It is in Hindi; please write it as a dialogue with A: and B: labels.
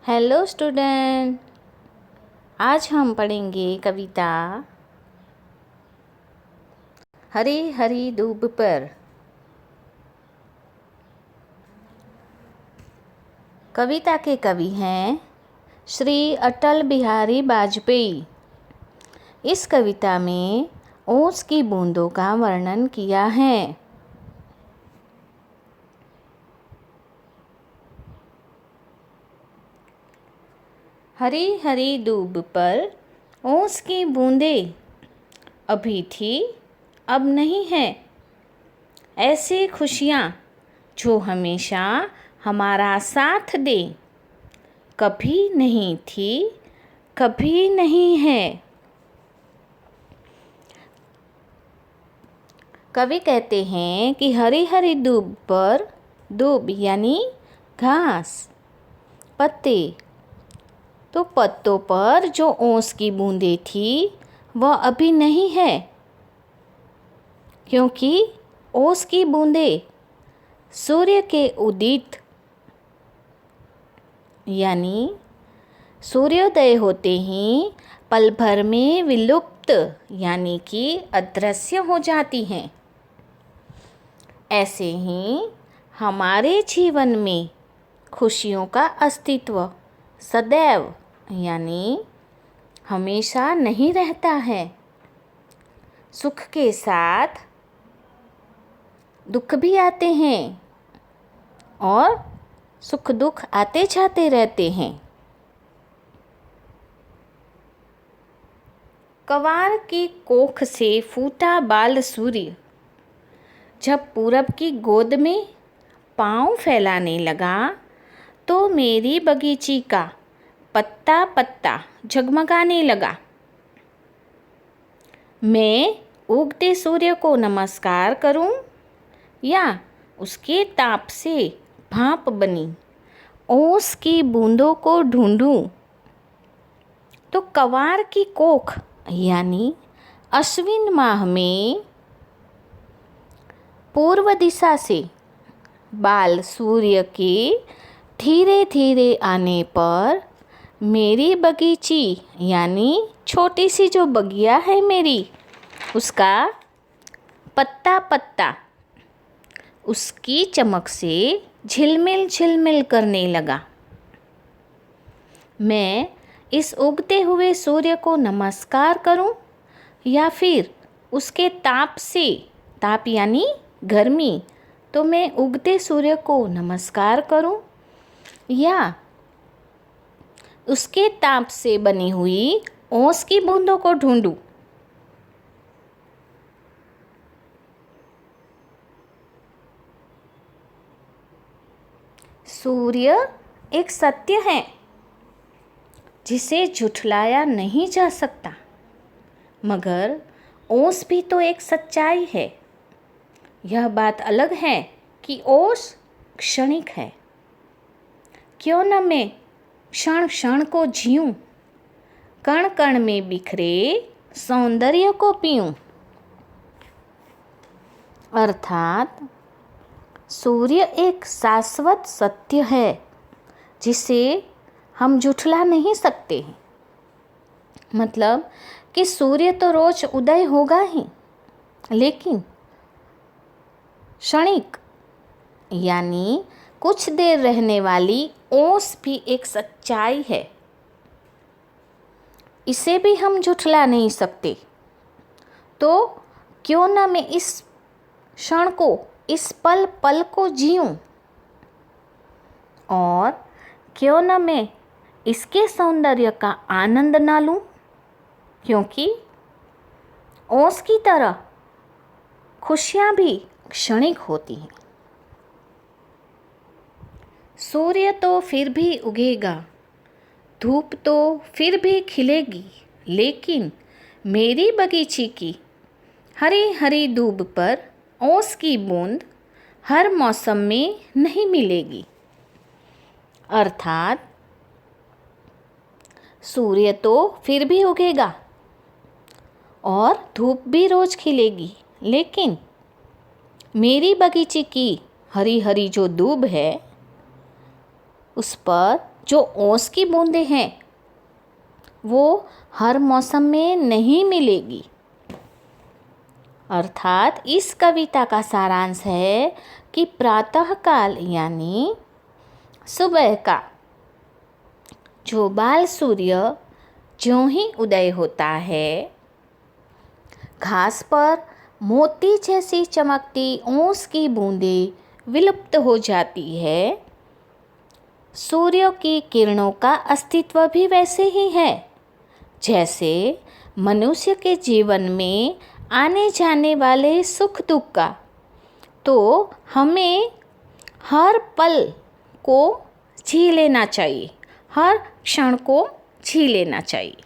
A: हेलो स्टूडेंट, आज हम पढ़ेंगे कविता हरी हरी दूब पर। कविता के कवि हैं श्री अटल बिहारी वाजपेयी। इस कविता में ओस की बूंदों का वर्णन किया है। हरी हरी दूब पर ओस की बूंदें अभी थी अब नहीं है। ऐसी खुशियाँ जो हमेशा हमारा साथ दे, कभी नहीं थी कभी नहीं है। कवि कहते हैं कि हरी हरी दूब पर, दूब यानी घास, पत्ते, तो पत्तों पर जो ओस की बूंदें थी वह अभी नहीं है, क्योंकि ओस की बूंदें सूर्य के उदित यानी सूर्योदय होते ही पल भर में विलुप्त यानी कि अदृश्य हो जाती हैं। ऐसे ही हमारे जीवन में खुशियों का अस्तित्व सदैव यानी हमेशा नहीं रहता है। सुख के साथ दुख भी आते हैं और सुख दुख आते जाते रहते हैं। कवार की कोख से फूटा बाल सूर्य जब पूरब की गोद में पाँव फैलाने लगा, तो मेरी बगीची का पत्ता पत्ता झगमगाने लगा। मैं उगते सूर्य को नमस्कार करूं या उसके ताप से भाप बनी ओस की बूंदों को ढूंढूं, तो कवार की कोख यानी अश्विन माह में पूर्व दिशा से बाल सूर्य के धीरे धीरे आने पर मेरी बगीची यानी छोटी सी जो बगिया है मेरी, उसका पत्ता पत्ता उसकी चमक से झिलमिल झिलमिल करने लगा। मैं इस उगते हुए सूर्य को नमस्कार करूं या फिर उसके ताप से, ताप यानी गर्मी, तो मैं उगते सूर्य को नमस्कार करूं या उसके ताप से बनी हुई ओस की बूंदों को ढूंढूं। सूर्य एक सत्य है जिसे झुठलाया नहीं जा सकता, मगर ओस भी तो एक सच्चाई है। यह बात अलग है कि ओस क्षणिक है। क्यों न मैं क्षण क्षण को जीऊं, कण कण में बिखरे सौंदर्य को पीऊं। अर्थात सूर्य एक शाश्वत सत्य है जिसे हम झुठला नहीं सकते हैं। मतलब कि सूर्य तो रोज उदय होगा ही, लेकिन क्षणिक यानी कुछ देर रहने वाली ओस भी एक सच्चाई है। इसे भी हम झुठला नहीं सकते। तो क्यों ना मैं इस क्षण को, इस पल पल को जीऊं, और क्यों न मैं इसके सौंदर्य का आनंद ना लूं, क्योंकि ओस की तरह खुशियां भी क्षणिक होती हैं। सूर्य तो फिर भी उगेगा, धूप तो फिर भी खिलेगी, लेकिन मेरी बगीची की हरी हरी दूब पर ओस की बूंद हर मौसम में नहीं मिलेगी। अर्थात सूर्य तो फिर भी उगेगा और धूप भी रोज खिलेगी, लेकिन मेरी बगीचे की हरी हरी जो दूब है, उस पर जो ओस की बूंदें हैं वो हर मौसम में नहीं मिलेगी। अर्थात इस कविता का सारांश है कि प्रातःकाल यानी सुबह का जो बाल सूर्य ज्यों ही उदय होता है, घास पर मोती जैसी चमकती ओस की बूंदें विलुप्त हो जाती है। सूर्य की किरणों का अस्तित्व भी वैसे ही है जैसे मनुष्य के जीवन में आने जाने वाले सुख दुख का। तो हमें हर पल को जी लेना चाहिए, हर क्षण को जी लेना चाहिए।